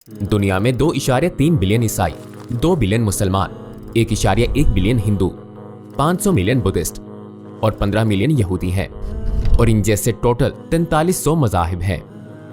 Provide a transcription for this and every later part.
दुनिया में 2.3 बिलियन ईसाई, 2 बिलियन मुसलमान, 1.1 बिलियन हिंदू, 500 मिलियन बुद्धिस्ट और 15 मिलियन यहूदी हैं और इन जैसे टोटल 4300 मज़ाहिब हैं।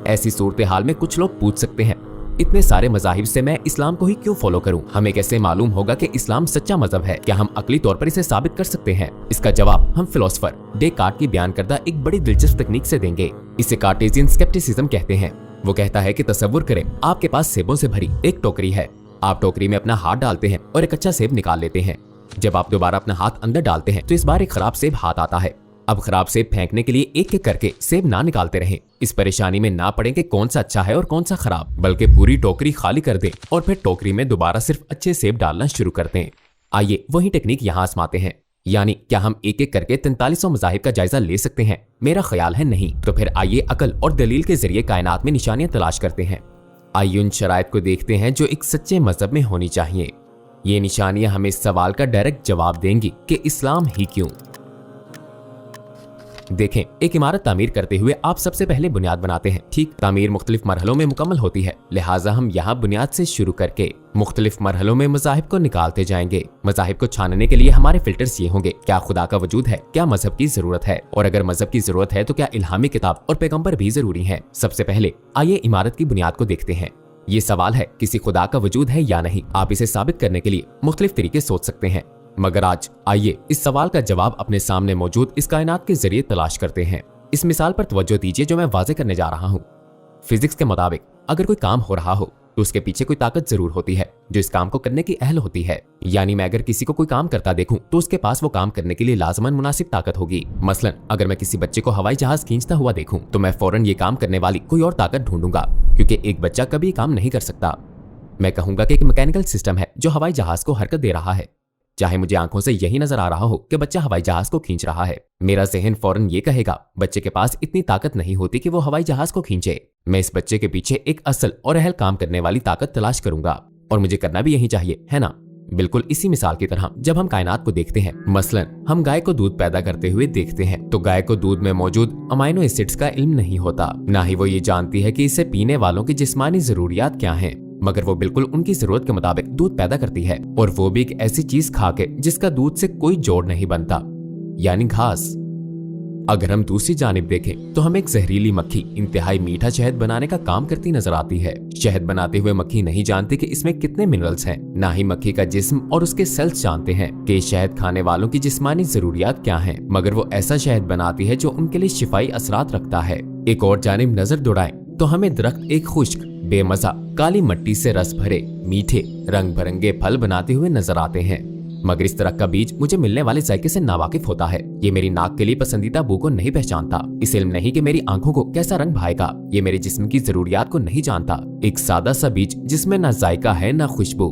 ऐसी सूरत हाल में कुछ लोग पूछ सकते हैं, इतने सारे मज़ाहिब से मैं इस्लाम को ही क्यों फॉलो करूं? हमें कैसे मालूम होगा कि इस्लाम सच्चा मजहब है? क्या हम अकली तौर पर इसे साबित कर सकते हैं? इसका जवाब हम फिलोसोफर डेकार्ट की बयान करदा एक बड़ी दिलचस्प तकनीक से देंगे। इसे कार्टेशियन स्केप्टिसिज्म कहते हैं। वो कहता है कि तसव्वुर करें, आपके पास सेबों से भरी एक टोकरी है। आप टोकरी में अपना हाथ डालते हैं और एक अच्छा सेब निकाल लेते हैं। जब आप दोबारा अपना हाथ अंदर डालते हैं तो इस बार एक खराब सेब हाथ आता है। अब खराब सेब फेंकने के लिए एक एक करके सेब ना निकालते रहें। इस परेशानी में ना पड़े कि कौन सा अच्छा है और कौन सा खराब, बल्कि पूरी टोकरी खाली कर दें और फिर टोकरी में दोबारा सिर्फ अच्छे सेब डालना शुरू कर दें। आइए वही टेक्निक यहाँ आजमाते हैं। यानी क्या हम एक एक करके 4300 मज़ाहिब का जायजा ले सकते हैं? मेरा ख्याल है नहीं। तो फिर आइए अकल और दलील के जरिए कायनात में निशानियां तलाश करते हैं। आइए उन शराइत को देखते हैं जो एक सच्चे मजहब में होनी चाहिए। ये निशानियां हमें इस सवाल का डायरेक्ट जवाब देंगी कि इस्लाम ही क्यों। देखें, एक इमारत तामीर करते हुए आप सबसे पहले बुनियाद बनाते हैं। ठीक, तामीर मुख्तलिफ मरहलों में मुकम्मल होती है, लिहाजा हम यहाँ बुनियाद से शुरू करके मुख्तलिफ मरहलों में मज़ाहिब को निकालते जाएंगे। मज़ाहिब को छानने के लिए हमारे फिल्टर्स ये होंगे, क्या खुदा का वजूद है, क्या मजहब की जरूरत है, और अगर मजहब की जरूरत है तो क्या इल्हामी किताब और पैगंबर भी जरूरी है। सबसे पहले आइए इमारत की बुनियाद को देखते हैं। ये सवाल है, किसी खुदा का वजूद है या नहीं। आप इसे साबित करने के लिए मुख्तलिफ तरीके सोच सकते हैं, मगर आज आइए इस सवाल का जवाब अपने सामने मौजूद इस कायनात के जरिए तलाश करते हैं। इस मिसाल पर तवज्जो दीजिए जो मैं वाज़े करने जा रहा हूँ। फिजिक्स के मुताबिक अगर कोई काम हो रहा हो तो उसके पीछे कोई ताकत जरूर होती है जो इस काम को करने की अहल होती है। यानी मैं अगर किसी को कोई काम करता देखूं तो उसके पास वो काम करने के लिए लाजमन मुनासिब ताकत होगी। मसलन अगर मैं किसी बच्चे को हवाई जहाज खींचता हुआ देखूं तो मैं फौरन ये काम करने वाली कोई और ताकत ढूंढूंगा, क्योंकि एक बच्चा कभी काम नहीं कर सकता। मैं कहूंगा कि एक मैकेनिकल सिस्टम है जो हवाई जहाज को हरकत दे रहा है, चाहे मुझे आंखों से यही नजर आ रहा हो कि बच्चा हवाई जहाज को खींच रहा है। मेरा जहन फौरन ये कहेगा, बच्चे के पास इतनी ताकत नहीं होती कि वो हवाई जहाज को खींचे। मैं इस बच्चे के पीछे एक असल और अहल काम करने वाली ताकत तलाश करूंगा, और मुझे करना भी यही चाहिए, है ना? बिल्कुल इसी मिसाल की तरह जब हम कायनात को देखते हैं, मसलन हम गाय को दूध पैदा करते हुए देखते हैं, तो गाय को दूध में मौजूद अमाइनो एसिड्स का इल्म नहीं होता, ना ही वो ये जानती है कि इसे पीने वालों की जिस्मानी जरूरियात क्या हैं। मगर वो बिल्कुल उनकी जरूरत के मुताबिक दूध पैदा करती है, और वो भी एक ऐसी चीज खा के जिसका दूध से कोई जोड़ नहीं बनता, यानी घास। अगर हम दूसरी जानिब देखें तो हमें एक जहरीली मक्खी इंतहाई मीठा शहद बनाने का काम करती नजर आती है। शहद बनाते हुए मक्खी नहीं जानती कि इसमें कितने मिनरल्स हैं, ना ही मक्खी का जिस्म और उसके सेल्स जानते हैं कि शहद खाने वालों की जिस्मानी जरूरियात क्या हैं। मगर वो ऐसा शहद बनाती है जो उनके लिए शिफाई असरात रखता है। एक और जानिब नजर दौड़ाएं तो हमें दरख्त एक खुश्क, बेमजा, काली मिट्टी से रस भरे मीठे रंग बिरंगे फल बनाते हुए नजर आते हैं। मगर इस तरह का बीज मुझे मिलने वाले जायके से नावाकिफ होता है। ये मेरी नाक के लिए पसंदीदा बू को नहीं पहचानता। इस इल्म नहीं कि मेरी आंखों को कैसा रंग भाएगा। ये मेरे जिस्म की जरूरियात को नहीं जानता। एक सादा सा बीज जिसमें ना जायका है ना खुशबू,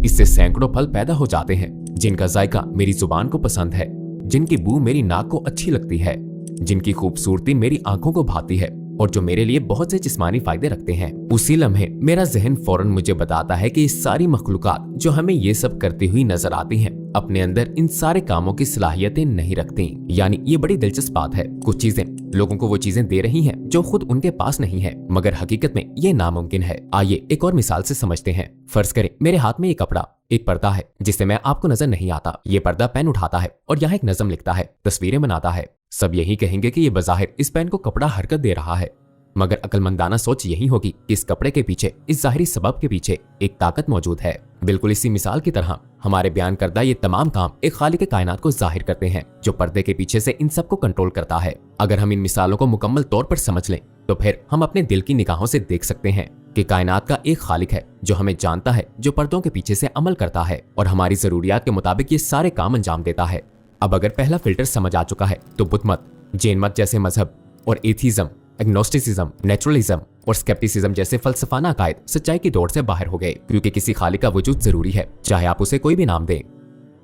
इससे सैकड़ों फल पैदा हो जाते हैं जिनका जायका मेरी जुबान को पसंद है, जिनकी बू मेरी नाक को अच्छी लगती है, जिनकी खूबसूरती मेरी आंखों को भाती है, और जो मेरे लिए बहुत से जिस्मानी फायदे रखते हैं। उसी लम्हे मेरा जहन फौरन मुझे बताता है कि ये सारी मखलूकात जो हमें ये सब करती हुई नजर आती हैं, अपने अंदर इन सारे कामों की सलाहियतें नहीं रखती। यानी ये बड़ी दिलचस्प बात है, कुछ चीजें लोगों को वो चीजें दे रही हैं जो खुद उनके पास नहीं है, मगर हकीकत में ये नामुमकिन है। आइए एक और मिसाल से समझते हैं। फर्ज करें मेरे हाथ में एक कपड़ा, एक पर्दा है जिससे मैं आपको नजर नहीं आता। ये पर्दा पेन उठाता है और यहाँ एक नज़म लिखता है, तस्वीरें बनाता है। सब यही कहेंगे कि ये बज़ाहिर इस पेन को कपड़ा हरकत दे रहा है, मगर अक्लमंदाना सोच यही होगी कि इस कपड़े के पीछे, इस जाहिरी सबब के पीछे एक ताकत मौजूद है। बिल्कुल इसी मिसाल की तरह हमारे बयान करदा ये तमाम काम एक खालिक कायनात को जाहिर करते हैं जो पर्दे के पीछे से इन सब को कंट्रोल करता है। अगर हम इन मिसालों को मुकम्मल तौर पर समझ लें तो फिर हम अपने दिल की निगाहों से देख सकते हैं कि कायनात का एक खालिक है जो हमें जानता है, जो पर्दों के पीछे से अमल करता है और हमारी जरूरियात के मुताबिक ये सारे काम अंजाम देता है। अब अगर पहला फिल्टर समझ आ चुका है तो बुद्ध मत, जैन मत जैसे मजहब और एथीज्म, एग्नोस्टिसिज्म, नेचुरलिज्म और स्केप्टिसिज्म जैसे फलसफाना अकायद सच्चाई की दौड़ से बाहर हो गए, क्योंकि किसी खालिक का वजूद जरूरी है, चाहे आप उसे कोई भी नाम दें।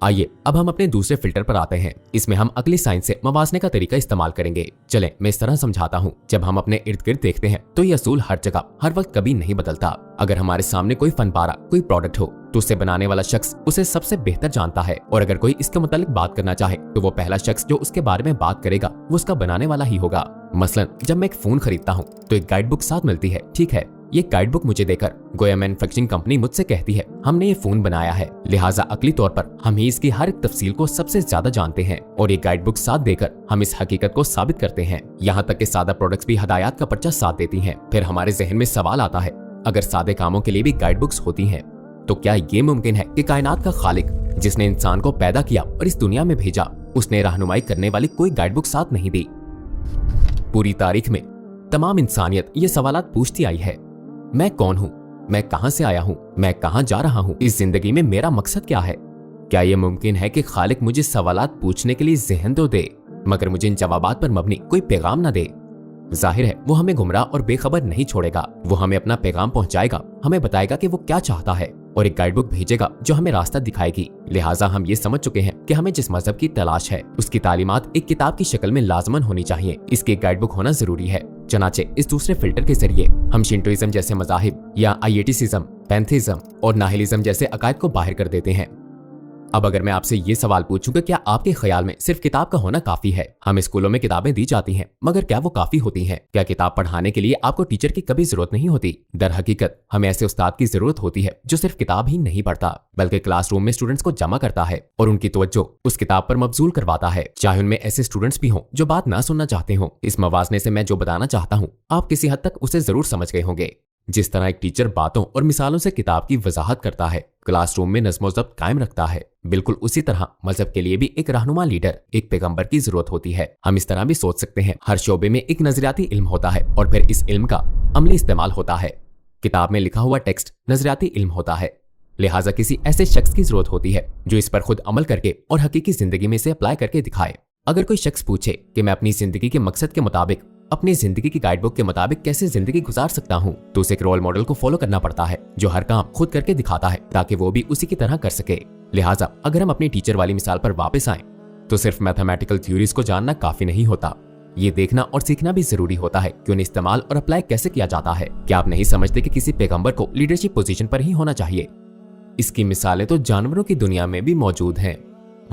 आइए अब हम अपने दूसरे फिल्टर पर आते हैं। इसमें हम अगली साइंस से मवाजने का तरीका इस्तेमाल करेंगे। चलें मैं इस तरह समझाता हूँ। जब हम अपने इर्द गिर्द देखते हैं तो ये असूल हर जगह हर वक्त कभी नहीं बदलता। अगर हमारे सामने कोई फन पारा, कोई प्रोडक्ट हो तो उसे बनाने वाला शख्स उसे सबसे बेहतर जानता है, और अगर कोई इसके मुतालिक बात करना चाहे तो वो पहला शख्स जो उसके बारे में बात करेगा वो उसका बनाने वाला ही होगा। मसलन जब मैं एक फोन खरीदता हूँ तो एक गाइड बुक साथ मिलती है, ठीक है, ये गाइड बुक मुझे देकर गोया मैन्युफैक्चरिंग कंपनी मुझसे कहती है हमने ये फोन बनाया है, लिहाजा अकली तौर पर हम ही इसकी हर एक तफसील को सबसे ज्यादा जानते हैं और ये गाइड बुक साथ देकर हम इस हकीकत को साबित करते हैं। यहाँ तक कि सादा प्रोडक्ट्स भी हदायत का पर्चा साथ देती हैं। फिर हमारे जहन में सवाल आता है, अगर सादे कामों के लिए भी गाइड बुक्स होती हैं तो क्या ये मुमकिन है कि कायनात का खालिक जिसने इंसान को पैदा किया और इस दुनिया में भेजा, उसने रहनुमाई करने वाली कोई गाइड बुक साथ नहीं दी? पूरी तारीख में तमाम इंसानियत ये सवालात पूछती आई है, मैं कौन हूँ, मैं कहां से आया हूँ, मैं कहां जा रहा हूँ, इस जिंदगी में मेरा मकसद क्या है? क्या यह मुमकिन है कि खालिक मुझे सवालात पूछने के लिए जहन तो दे मगर मुझे इन जवाबात पर मबनी कोई पैगाम ना दे? जाहिर है वो हमें गुमराह और बेखबर नहीं छोड़ेगा। वो हमें अपना पैगाम पहुंचाएगा, हमें बताएगा कि वो क्या चाहता है और एक गाइड बुक भेजेगा जो हमें रास्ता दिखाएगी। लिहाजा हम ये समझ चुके हैं कि हमें जिस मजहब की तलाश है उसकी तालीमात एक किताब की शक्ल में लाजमन होनी चाहिए, इसकी एक गाइड बुक होना जरूरी है। चनाचे इस दूसरे फिल्टर के जरिए हम शिंटोइज्म जैसे मजाहिब या आइएटिसिज्म, पैंथेइज्म और नाहिलिज्म जैसे अकायद को बाहर कर देते हैं। अब अगर मैं आपसे ये सवाल पूछूं कि क्या आपके ख्याल में सिर्फ किताब का होना काफी है? हम स्कूलों में किताबें दी जाती हैं, मगर क्या वो काफी होती हैं? क्या किताब पढ़ाने के लिए आपको टीचर की कभी जरूरत नहीं होती? दर हकीकत हमें ऐसे उस्ताद की जरूरत होती है जो सिर्फ किताब ही नहीं पढ़ता बल्कि क्लासरूम में स्टूडेंट्स को जमा करता है और उनकी तवज्जो उस किताब पर मबजूल करवाता है, चाहे उनमें ऐसे स्टूडेंट्स भी हों जो बात ना सुनना चाहते हों। इस मवाजने से मैं जो बताना चाहता हूँ आप किसी हद तक उसे जरूर समझ गए होंगे। जिस तरह एक टीचर बातों और मिसालों से किताब की वजाहत करता है, क्लासरूम में नज़्म व ज़ब्त कायम रखता है, बिल्कुल उसी तरह मजहब के लिए भी एक रहनुमा लीडर, एक पैगंबर की जरूरत होती है। हम इस तरह भी सोच सकते हैं, हर शोबे में एक नजरियाती इल्म होता है और फिर इस इल्म का अमली इस्तेमाल होता है। किताब में लिखा हुआ टेक्स्ट नजरियाती इल्म होता है, लिहाजा किसी ऐसे शख्स की जरूरत होती है जो इस पर खुद अमल करके और हकीकी जिंदगी में इसे अप्लाई करके दिखाए। अगर कोई शख्स पूछे कि मैं अपनी जिंदगी के मकसद के मुताबिक अपनी जिंदगी की गाइड बुक के मुताबिक कैसे जिंदगी गुजार सकता हूँ, तो उसे एक रोल मॉडल को फॉलो करना पड़ता है जो हर काम खुद करके दिखाता है ताकि वो भी उसी की तरह कर सके। लिहाजा अगर हम अपनी टीचर वाली मिसाल पर वापस आएं तो सिर्फ मैथमेटिकल थ्योरीज को जानना काफी नहीं होता, ये देखना और सीखना भी जरूरी होता है कि उन्हें इस्तेमाल और अप्लाई कैसे किया जाता है। क्या आप नहीं समझते कि किसी पैगंबर को लीडरशिप पोजीशन पर ही होना चाहिए? इसकी मिसालें तो जानवरों की दुनिया में भी मौजूद हैं।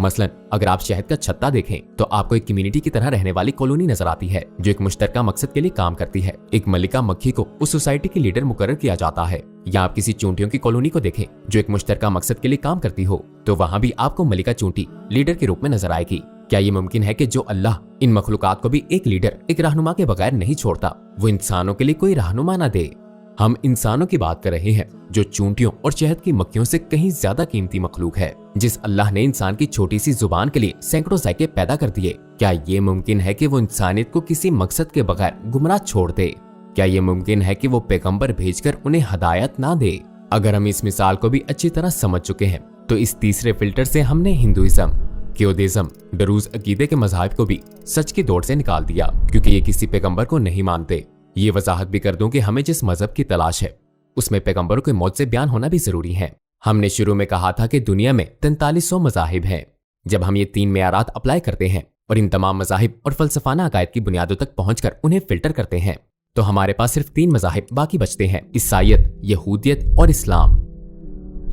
मसलन अगर आप शहद का छत्ता देखें तो आपको एक कम्युनिटी की तरह रहने वाली कॉलोनी नजर आती है जो एक मुश्तरका मकसद के लिए काम करती है। एक मलिका मक्खी को उस सोसाइटी की लीडर मुकर्रर किया जाता है। या आप किसी चूंटियों की कॉलोनी को देखें जो एक मुश्तरका मकसद के लिए काम करती हो, तो वहाँ भी आपको मलिका चूंटी लीडर के रूप में नजर आएगी। क्या ये मुमकिन है कि जो अल्लाह इन मखलूकात को भी एक लीडर, एक रहनुमा के बगैर नहीं छोड़ता, वो इंसानों के लिए कोई रहनुमा न दे? हम इंसानों की बात कर रहे हैं जो चूंटियों और शहद की मक्खियों से कहीं ज्यादा कीमती मखलूक है। जिस अल्लाह ने इंसान की छोटी सी जुबान के लिए सैकड़ों जायके पैदा कर दिए, क्या ये मुमकिन है कि वो इंसानियत को किसी मकसद के बगैर गुमराह छोड़ दे? क्या ये मुमकिन है कि वो पैगंबर भेजकर उन्हें हदायत ना दे? अगर हम इस मिसाल को भी अच्छी तरह समझ चुके हैं तो इस तीसरे फिल्टर से हमने हिंदुइज्म, क्योदिज्म, डरूज अकीदे के मज़ाहिब को भी सच की दौड़ से निकाल दिया क्योंकि ये किसी पैगंबर को नहीं मानते। ये वजाहत भी कर दूं कि हमें जिस मजहब की तलाश है उसमें पैगंबरों के मौत से बयान होना भी जरूरी है। हमने शुरू में कहा था कि दुनिया में 4300 मज़ाहिब हैं। जब हम ये 3 मेयारात अप्लाई करते हैं और इन तमाम मज़ाहिब और फलसफाना अकायद की बुनियादों तक पहुंचकर उन्हें फिल्टर करते हैं तो हमारे पास सिर्फ 3 मज़ाहिब बाकी बचते हैं, ईसाईयत, यहूदियत और इस्लाम।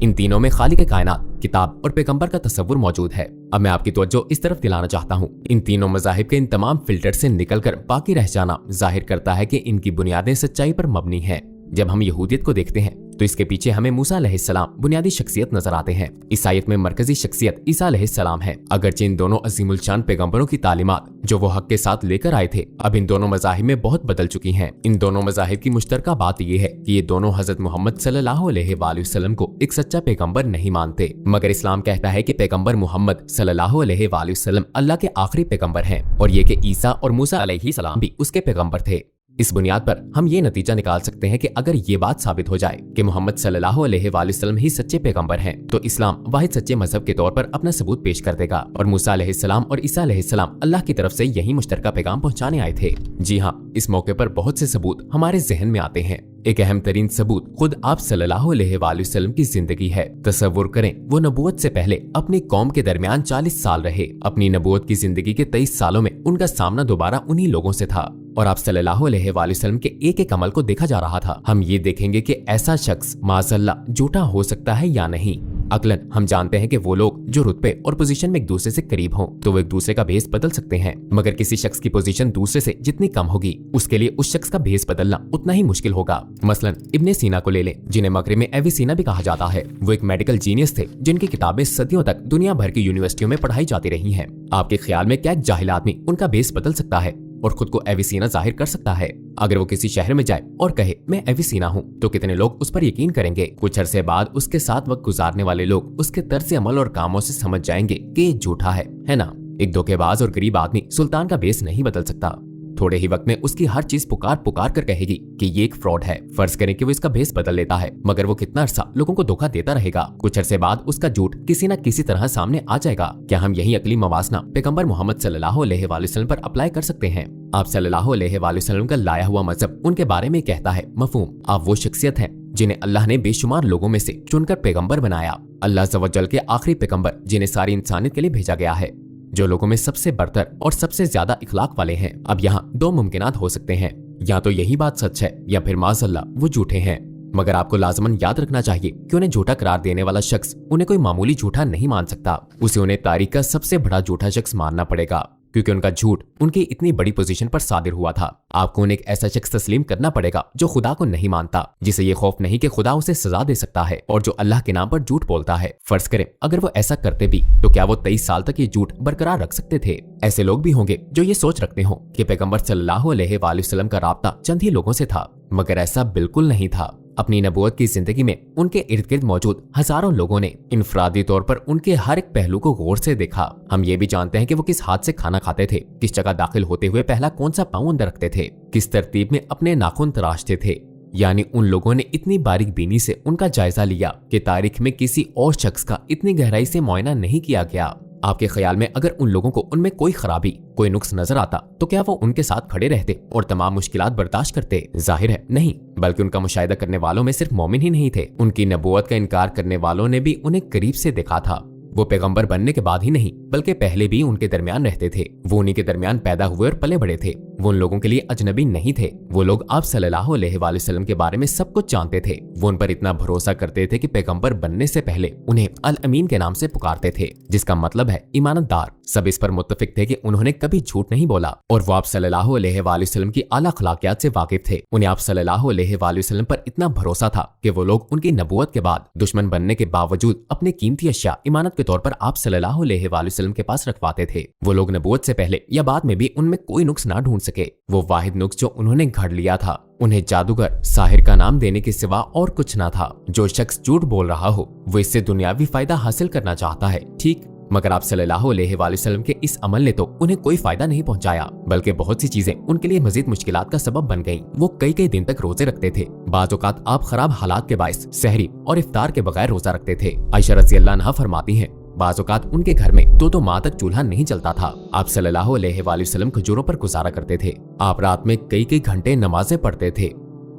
इन तीनों में खालिक कायनात, किताब और पैगंबर का तस्वुर मौजूद है। अब मैं आपकी तवज्जो इस तरफ दिलाना चाहता हूँ, इन तीनों मज़ाहिब के इन तमाम फिल्टर से निकलकर बाकी रह जाना जाहिर करता है कि इनकी बुनियादें सच्चाई पर मबनी हैं। जब हम यहूदियत को देखते हैं तो इसके पीछे हमें मूसा अलैहिस्सलाम बुनियादी शख्सियत नजर आते हैं। ईसाईयत में मरकजी शख्सियत ईसा अलैहिस्सलाम है। अगरचे इन दोनों अजीमुल शान पैगंबरों की तालीमात जो वो हक के साथ लेकर आए थे अब इन दोनों मज़ाहिब में बहुत बदल चुकी हैं। इन दोनों मज़ाहिब की मुश्तरका बात यह है कि ये दोनों हजरत मोहम्मद सल्लल्लाहु अलैहि वसल्लम को एक सच्चा पैगंबर नहीं मानते, मगर इस्लाम कहता है कि पैगंबर मोहम्मद सल्लल्लाहु अलैहि वसल्लम अल्लाह के आखिरी पैगंबर हैं और ये कि ईसा और मूसा अलैहिस्सलाम भी उसके पैगंबर थे। इस बुनियाद पर हम ये नतीजा निकाल सकते हैं कि अगर ये बात साबित हो जाए कि मोहम्मद सल्लल्लाहु अलैहि वसल्लम ही सच्चे पैगंबर हैं, तो इस्लाम वाहिद सच्चे मजहब के तौर पर अपना सबूत पेश कर देगा और मूसा अलैहिस्सलाम और ईसा अलैहिस्सलाम अल्लाह की तरफ से यही मुश्तरका पैगाम पहुंचाने आए थे। जी हाँ, इस मौके पर बहुत से सबूत हमारे जहन में आते हैं। एक अहम तरीन सबूत खुद आप सल्लल्लाहु अलैहि वसल्लम की जिंदगी है। तसव्वुर करें, वो नबूवत से पहले अपनी कौम के दरमियान 40 साल रहे। अपनी नबूवत की जिंदगी के 23 सालों में उनका सामना दोबारा उन्हीं लोगों से था और आप सल्लल्लाहु अलैहि वसल्लम के एक एक अमल को देखा जा रहा था। हम ये देखेंगे कि ऐसा शख्स माज़अल्लाह झूठा हो सकता है या नहीं। अक्लन हम जानते हैं कि वो लोग जो रुतबे और पोजीशन में एक दूसरे से करीब हों तो वो एक दूसरे का भेस बदल सकते हैं, मगर किसी शख्स की पोजीशन दूसरे से जितनी कम होगी उसके लिए उस शख्स का भेस बदलना उतना ही मुश्किल होगा। मसलन इब्ने सीना को ले लें, जिन्हें मगरिब में एविसीना भी कहा जाता है। वो एक मेडिकल जीनियस थे जिनकी किताबें सदियों तक दुनिया भर की यूनिवर्सिटियों में पढ़ाई जाती रही हैं। आपके ख्याल में क्या एक जाहिल आदमी उनका भेस बदल सकता है और खुद को एविसीना जाहिर कर सकता है? अगर वो किसी शहर में जाए और कहे मैं एविसीना हूँ तो कितने लोग उस पर यकीन करेंगे? कुछ अरसे बाद उसके साथ वक्त गुजारने वाले लोग उसके तर्ज अमल और कामों से समझ जाएंगे कि ये झूठा है ना? एक धोखेबाज और गरीब आदमी सुल्तान का भेस नहीं बदल सकता। थोड़े ही वक्त में उसकी हर चीज पुकार पुकार कर कहेगी कि ये एक फ्रॉड है। फर्ज करें कि वो इसका भेस बदल लेता है, मगर वो कितना अरसा लोगों को धोखा देता रहेगा। कुछ अरसे बाद उसका झूठ किसी न किसी तरह सामने आ जाएगा। क्या हम यही अकली मवासना पैगंबर मोहम्मद सल्लल्लाहु अलैहि वसल्लम पर अप्लाई कर सकते हैं? आप सल्लल्लाहु अलैहि वसल्लम का लाया हुआ मजहब उनके बारे में कहता है, मफहूम आप वो शख्सियत हैं जिन्हें अल्लाह ने बेशुमार लोगों में से चुनकर पैगंबर बनाया। अल्लाह अज़्ज़वजल के आखिरी पैगंबर जिन्हें सारी इंसानियत के लिए भेजा गया है, जो लोगों में सबसे बरतर और सबसे ज्यादा इखलाक वाले हैं। अब यहाँ दो मुमकिनात हो सकते हैं, या तो यही बात सच है या फिर माज़अल्लाह वो झूठे हैं। मगर आपको लाजमन याद रखना चाहिए कि उन्हें झूठा करार देने वाला शख्स उन्हें कोई मामूली झूठा नहीं मान सकता। उसे उन्हें तारीख का सबसे बड़ा झूठा शख्स मानना पड़ेगा, क्योंकि उनका झूठ उनकी इतनी बड़ी पोजीशन पर सादिर हुआ था। आपको उन्हें एक ऐसा शख्स तस्लीम करना पड़ेगा जो खुदा को नहीं मानता, जिसे ये खौफ नहीं कि खुदा उसे सजा दे सकता है, और जो अल्लाह के नाम पर झूठ बोलता है। फर्ज करें अगर वो ऐसा करते भी तो क्या वो 23 साल तक ये झूठ बरकरार रख सकते थे? ऐसे लोग भी होंगे जो ये सोच रखते हो कि पैगंबर सल्लल्लाहु अलैहि वसल्लम का राब्ता चंद ही लोगों से था, मगर ऐसा बिल्कुल नहीं था। अपनी नबूवत की जिंदगी में उनके इर्द गिर्द मौजूद हजारों लोगों ने इनफरादी तौर पर उनके हर एक पहलू को गौर से देखा। हम ये भी जानते हैं कि वो किस हाथ से खाना खाते थे, किस जगह दाखिल होते हुए पहला कौन सा पाँव अंदर रखते थे, किस तरतीब में अपने नाखून तराशते थे। यानी उन लोगों ने इतनी बारीक बीनी से उनका जायजा लिया कि तारीख में किसी और शख्स का इतनी गहराई से मुआयना नहीं किया गया। आपके ख्याल में अगर उन लोगों को उनमें कोई खराबी, कोई नुक्स नजर आता तो क्या वो उनके साथ खड़े रहते और तमाम मुश्किलात बर्दाश्त करते? जाहिर है नहीं, बल्कि उनका मुशाहिदा करने वालों में सिर्फ मोमिन ही नहीं थे, उनकी नबूवत का इनकार करने वालों ने भी उन्हें करीब से देखा था। वो पैगंबर बनने के बाद ही नहीं बल्कि पहले भी उनके दरमियान रहते थे। वो उन्हीं के दरमियान पैदा हुए और पले बड़े थे। वो उन लोगों के लिए अजनबी नहीं थे। वो लोग आप सल्लल्लाहु अलैहि वसल्लम के बारे में सब कुछ जानते थे। वो उन पर इतना भरोसा करते थे कि पैगंबर बनने से पहले उन्हें अल अमीन के नाम से पुकारते थे, जिसका मतलब है ईमानदार। सब इस पर मुत्तफिक थे कि उन्होंने कभी झूठ नहीं बोला, और वो आप सल्लल्लाहु अलैहि वसल्लम की आला अखलाकियात से वाकिफ थे। उन्हें आप सल्लल्लाहु अलैहि वसल्लम पर इतना भरोसा था कि वो लोग उनकी नबूवत के बाद दुश्मन बनने के बावजूद अपने कीमती अशिया इमानत के तौर पर आप सल्लल्लाहु अलैहि वसल्लम के पास रखवाते थे। वो लोग नबूवत से पहले या बाद में भी उनमें कोई नुक्स ना ढूंढ सके। वो वाहिद नुक्स जो उन्होंने घड़ लिया था, उन्हें जादूगर साहिर का नाम देने के सिवा और कुछ ना था। जो शख्स झूठ बोल रहा हो वो इससे दुनियावी फायदा हासिल करना चाहता है, ठीक, मगर आप सल्लल्लाहु अलैहि वसल्लम के इस अमल ने तो उन्हें कोई फायदा नहीं पहुंचाया, बल्कि बहुत सी चीजें उनके लिए मजीद मुश्किलात का सबब बन गईं। वो कई कई दिन तक रोजे रखते थे। बाज़ औक़ात आप खराब हालात के बाइस सहरी और इफ्तार के बगैर रोजा रखते थे। आयशा रज़ियल्लाहु अन्हा फरमाती हैं, बाज़ औक़ात उनके घर में 2-2 माह तक चूल्हा नहीं चलता था। आप सल्लल्लाहु अलैहि वसल्लम खजूरों पर गुजारा करते थे। आप रात में कई कई घंटे नमाजें पढ़ते थे।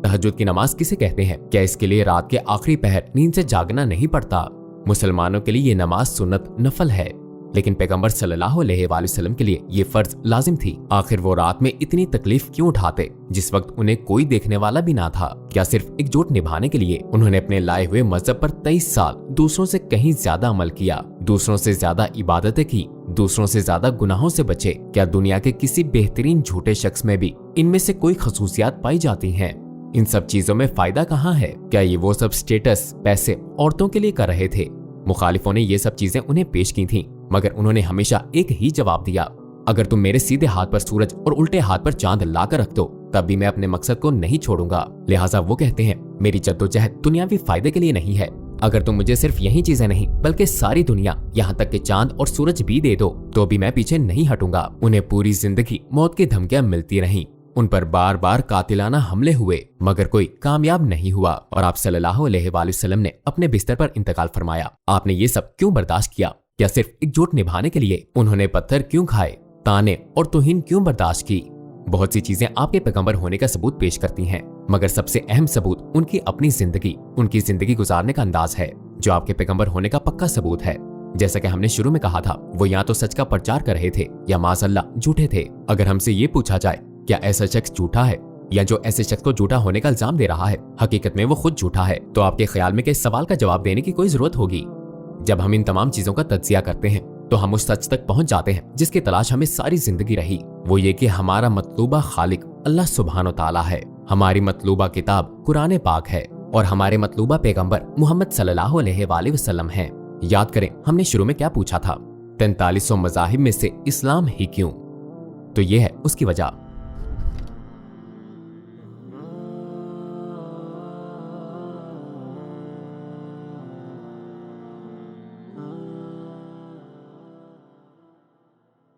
तहज्जुद की नमाज किसे कहते हैं? क्या इसके लिए रात के आखिरी पहर नींद से जागना नहीं पड़ता? मुसलमानों के लिए ये नमाज सुन्नत नफल है, लेकिन पैगंबर सल्लल्लाहु अलैहि वसल्लम के लिए ये फर्ज लाजिम थी। आखिर वो रात में इतनी तकलीफ क्यों उठाते जिस वक्त उन्हें कोई देखने वाला भी ना था? क्या सिर्फ एकजुट निभाने के लिए? उन्होंने अपने लाए हुए मजहब पर 23 साल दूसरों से कहीं ज्यादा अमल किया, दूसरों से ज्यादा इबादतें की, दूसरों से ज्यादा गुनाहों से बचे। क्या दुनिया के किसी बेहतरीन झूठे शख्स में भी इनमें से कोई खसूसियात पाई जाती हैं? इन सब चीजों में फायदा कहाँ है? क्या ये वो सब स्टेटस, पैसे, औरतों के लिए कर रहे थे? मुखालिफों ने ये सब चीजें उन्हें पेश की थीं, मगर उन्होंने हमेशा एक ही जवाब दिया, अगर तुम मेरे सीधे हाथ पर सूरज और उल्टे हाथ पर चांद लाकर रख दो तब भी मैं अपने मकसद को नहीं छोड़ूंगा। लिहाजा वो कहते हैं, मेरी जद्दोजहद दुनियावी फायदे के लिए नहीं है। अगर तुम मुझे सिर्फ यही चीजें नहीं बल्कि सारी दुनिया, यहाँ तक कि चांद और सूरज भी दे दो तो भी मैं पीछे नहीं हटूंगा। उन्हें पूरी जिंदगी मौत की धमकियां मिलती रहीं, उन पर बार बार कातिलाना हमले हुए, मगर कोई कामयाब नहीं हुआ, और आप सल्लल्लाहु अलैहि वसल्लम ने अपने बिस्तर पर इंतकाल फरमाया। आपने ये सब क्यों बर्दाश्त किया? क्या सिर्फ एकजुट निभाने के लिए? उन्होंने पत्थर क्यों खाए, ताने और तौहीन क्यों बर्दाश्त की? बहुत सी चीजें आपके पैगंबर होने का सबूत पेश करती हैं, मगर सबसे अहम सबूत उनकी अपनी जिंदगी, उनकी जिंदगी गुजारने का अंदाज है, जो आपके पैगंबर होने का पक्का सबूत है। जैसा कि हमने शुरू में कहा था, वो या तो सच का प्रचार कर रहे थे या माज़अल्लाह झूठे थे। अगर हमसे ये पूछा जाए क्या ऐसा शख्स झूठा है, या जो ऐसे शख्स को झूठा होने का इल्जाम दे रहा है हकीकत में वो खुद झूठा है, तो आपके ख्याल में क्या इस सवाल का जवाब देने की कोई जरूरत होगी? जब हम इन तमाम चीजों का तज्जिया करते हैं तो हम उस सच तक पहुंच जाते हैं जिसकी तलाश हमें सारी जिंदगी रही। वो ये कि हमारा मतलूबा खालिक अल्लाह सुब्हानो तआला है, हमारी मतलूबा किताब कुरान पाक है और हमारे मतलूबा पैगंबर मोहम्मद सल्लल्लाहु अलैहि वसल्लम है। याद करें हमने शुरू में क्या पूछा था, 4300 मज़ाहिब में से इस्लाम ही क्यों? तो ये है उसकी वजह।